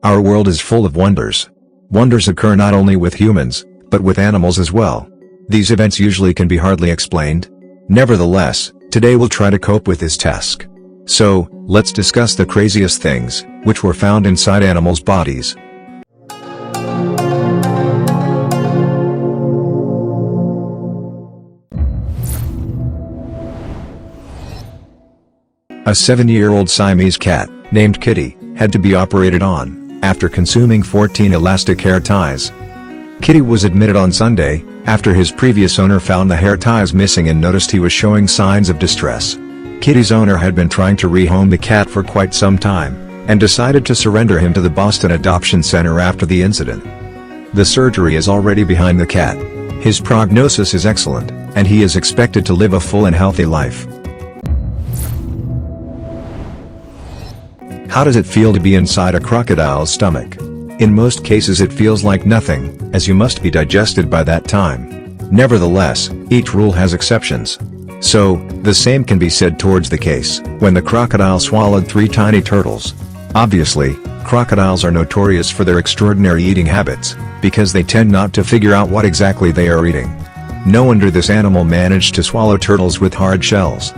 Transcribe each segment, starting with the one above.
Our world is full of wonders. Wonders occur not only with humans, but with animals as well. These events usually can be hardly explained. Nevertheless, today we'll try to cope with this task. So, let's discuss the craziest things, which were found inside animals' bodies. A 7-year-old Siamese cat, named Kitty, had to be operated on, after consuming 14 elastic hair ties. Kitty was admitted on Sunday, after his previous owner found the hair ties missing and noticed he was showing signs of distress. Kitty's owner had been trying to rehome the cat for quite some time, and decided to surrender him to the Boston Adoption Center after the incident. The surgery is already behind the cat. His prognosis is excellent, and he is expected to live a full and healthy life. How does it feel to be inside a crocodile's stomach? In most cases it feels like nothing, as you must be digested by that time. Nevertheless, each rule has exceptions. So, the same can be said towards the case when the crocodile swallowed 3 tiny turtles. Obviously, crocodiles are notorious for their extraordinary eating habits, because they tend not to figure out what exactly they are eating. No wonder this animal managed to swallow turtles with hard shells.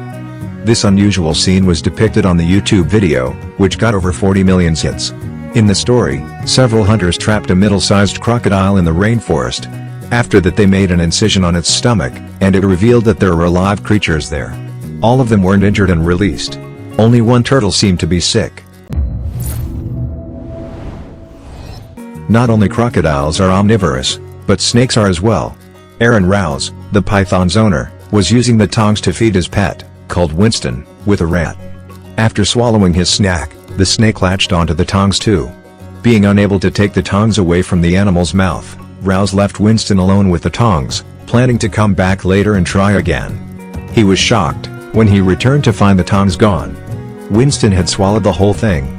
This unusual scene was depicted on the YouTube video, which got over 40 million hits. In the story, several hunters trapped a middle-sized crocodile in the rainforest. After that they made an incision on its stomach, and it revealed that there were live creatures there. All of them weren't injured and released. Only one turtle seemed to be sick. Not only crocodiles are omnivorous, but snakes are as well. Aaron Rouse, the python's owner, was using the tongs to feed his pet, called Winston, with a rat. After swallowing his snack, the snake latched onto the tongs too. Being unable to take the tongs away from the animal's mouth, Rouse left Winston alone with the tongs, planning to come back later and try again. He was shocked when he returned to find the tongs gone. Winston had swallowed the whole thing.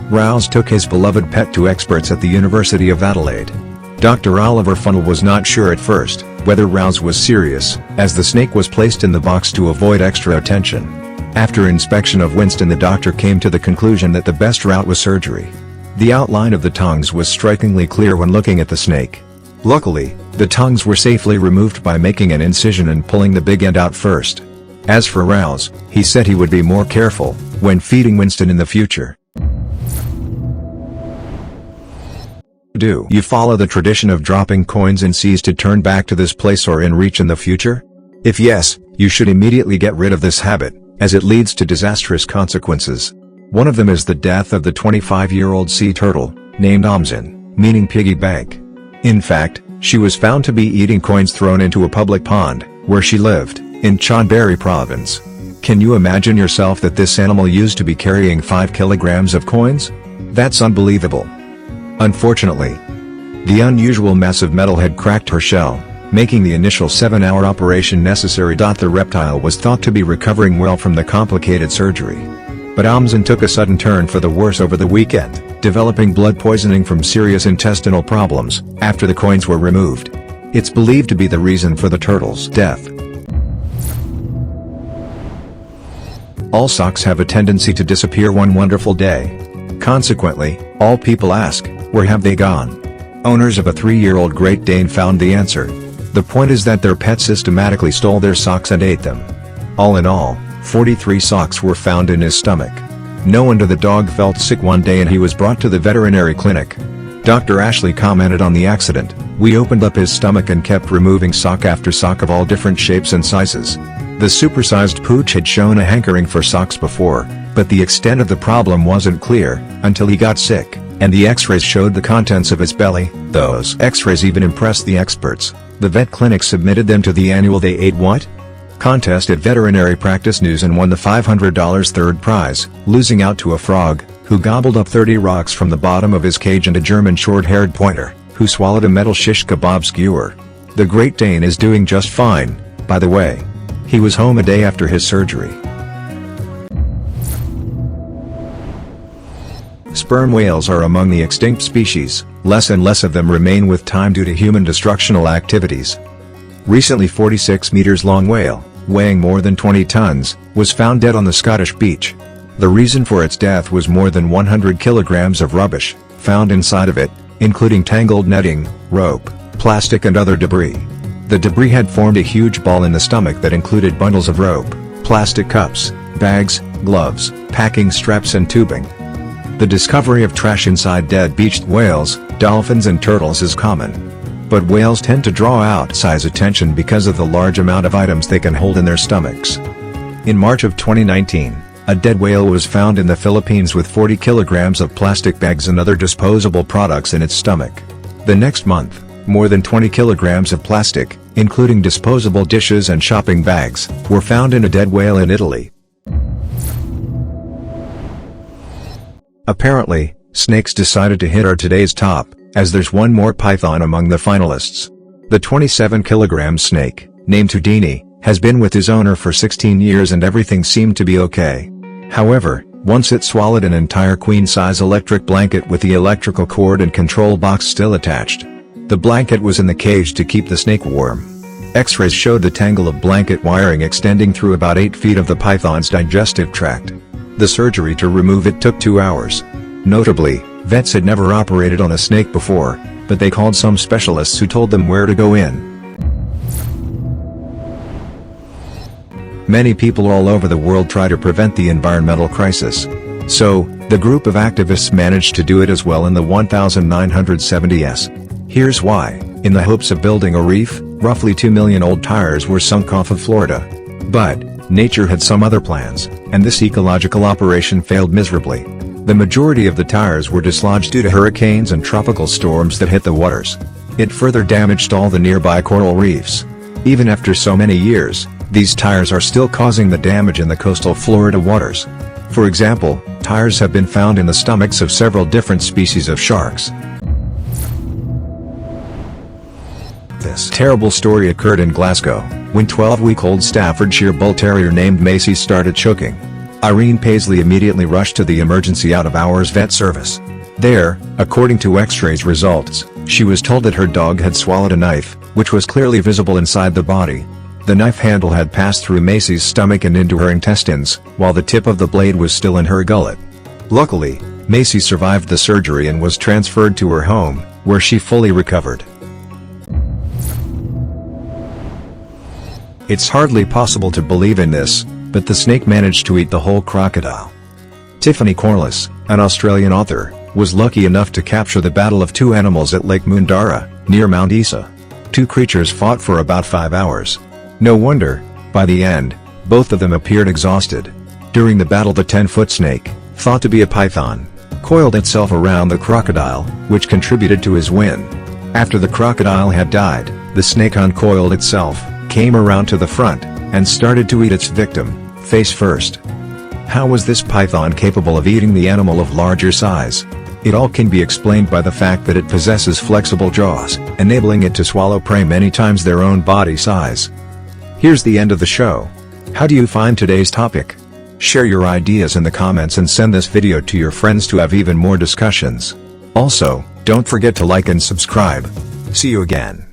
Rouse took his beloved pet to experts at the University of Adelaide. Dr. Oliver Funnell was not sure at first whether Rouse was serious, as the snake was placed in the box to avoid extra attention. After inspection of Winston, the doctor came to the conclusion that the best route was surgery. The outline of the tongs was strikingly clear when looking at the snake. Luckily, the tongs were safely removed by making an incision and pulling the big end out first. As for Rouse, he said he would be more careful when feeding Winston in the future. Do you follow the tradition of dropping coins in seas to turn back to this place or in reach in the future? If yes, you should immediately get rid of this habit, as it leads to disastrous consequences. One of them is the death of the 25-year-old sea turtle, named Amzin, meaning piggy bank. In fact, she was found to be eating coins thrown into a public pond, where she lived, in Chonburi province. Can you imagine yourself that this animal used to be carrying 5 kilograms of coins? That's unbelievable. Unfortunately, the unusual mass of metal had cracked her shell, making the initial 7-hour operation necessary. The reptile was thought to be recovering well from the complicated surgery. But Amzin took a sudden turn for the worse over the weekend, developing blood poisoning from serious intestinal problems after the coins were removed. It's believed to be the reason for the turtle's death. All socks have a tendency to disappear one wonderful day. Consequently, all people ask, where have they gone? Owners of a 3-year-old Great Dane found the answer. The point is that their pet systematically stole their socks and ate them. All in all, 43 socks were found in his stomach. No wonder the dog felt sick one day and he was brought to the veterinary clinic. Dr. Ashley commented on the accident, "We opened up his stomach and kept removing sock after sock of all different shapes and sizes. The supersized pooch had shown a hankering for socks before, but the extent of the problem wasn't clear, until he got sick, and the x-rays showed the contents of his belly. Those x-rays even impressed the experts. The vet clinic submitted them to the annual They Ate What? contest at Veterinary Practice News and won the $500 third prize, losing out to a frog, who gobbled up 30 rocks from the bottom of his cage, and a German short-haired pointer, who swallowed a metal shish kebab skewer. The Great Dane is doing just fine, by the way. He was home a day after his surgery. Sperm whales are among the extinct species. Less and less of them remain with time due to human destructional activities. Recently, 46 meters long whale, weighing more than 20 tons, was found dead on the Scottish beach. The reason for its death was more than 100 kilograms of rubbish, found inside of it, including tangled netting, rope, plastic and other debris. The debris had formed a huge ball in the stomach that included bundles of rope, plastic cups, bags, gloves, packing straps and tubing. The discovery of trash inside dead beached whales, dolphins and turtles is common. But whales tend to draw outsized attention because of the large amount of items they can hold in their stomachs. In March of 2019, a dead whale was found in the Philippines with 40 kilograms of plastic bags and other disposable products in its stomach. The next month, more than 20 kilograms of plastic, including disposable dishes and shopping bags, were found in a dead whale in Italy. Apparently, snakes decided to hit our today's top, as there's one more python among the finalists. The 27-kilogram snake, named Houdini, has been with his owner for 16 years and everything seemed to be okay. However, once it swallowed an entire queen-size electric blanket with the electrical cord and control box still attached. The blanket was in the cage to keep the snake warm. X-rays showed the tangle of blanket wiring extending through about 8 feet of the python's digestive tract. The surgery to remove it took 2 hours. Notably, vets had never operated on a snake before, but they called some specialists who told them where to go in. Many people all over the world try to prevent the environmental crisis. So, the group of activists managed to do it as well in the 1970s. Here's why. In the hopes of building a reef, roughly 2 million old tires were sunk off of Florida. But, nature had some other plans, and this ecological operation failed miserably. The majority of the tires were dislodged due to hurricanes and tropical storms that hit the waters. It further damaged all the nearby coral reefs. Even after so many years, these tires are still causing the damage in the coastal Florida waters. For example, tires have been found in the stomachs of several different species of sharks. This terrible story occurred in Glasgow, when 12-week-old Staffordshire Bull Terrier named Macy started choking. Irene Paisley immediately rushed to the emergency out-of-hours vet service. There, according to X-rays results, she was told that her dog had swallowed a knife, which was clearly visible inside the body. The knife handle had passed through Macy's stomach and into her intestines, while the tip of the blade was still in her gullet. Luckily, Macy survived the surgery and was transferred to her home, where she fully recovered. It's hardly possible to believe in this, but the snake managed to eat the whole crocodile. Tiffany Corliss, an Australian author, was lucky enough to capture the battle of two animals at Lake Mundara, near Mount Isa. Two creatures fought for about 5 hours. No wonder, by the end, both of them appeared exhausted. During the battle, the 10-foot snake, thought to be a python, coiled itself around the crocodile, which contributed to his win. After the crocodile had died, the snake uncoiled itself, came around to the front, and started to eat its victim, face first. How was this python capable of eating the animal of larger size? It all can be explained by the fact that it possesses flexible jaws, enabling it to swallow prey many times their own body size. Here's the end of the show. How do you find today's topic? Share your ideas in the comments and send this video to your friends to have even more discussions. Also, don't forget to like and subscribe. See you again.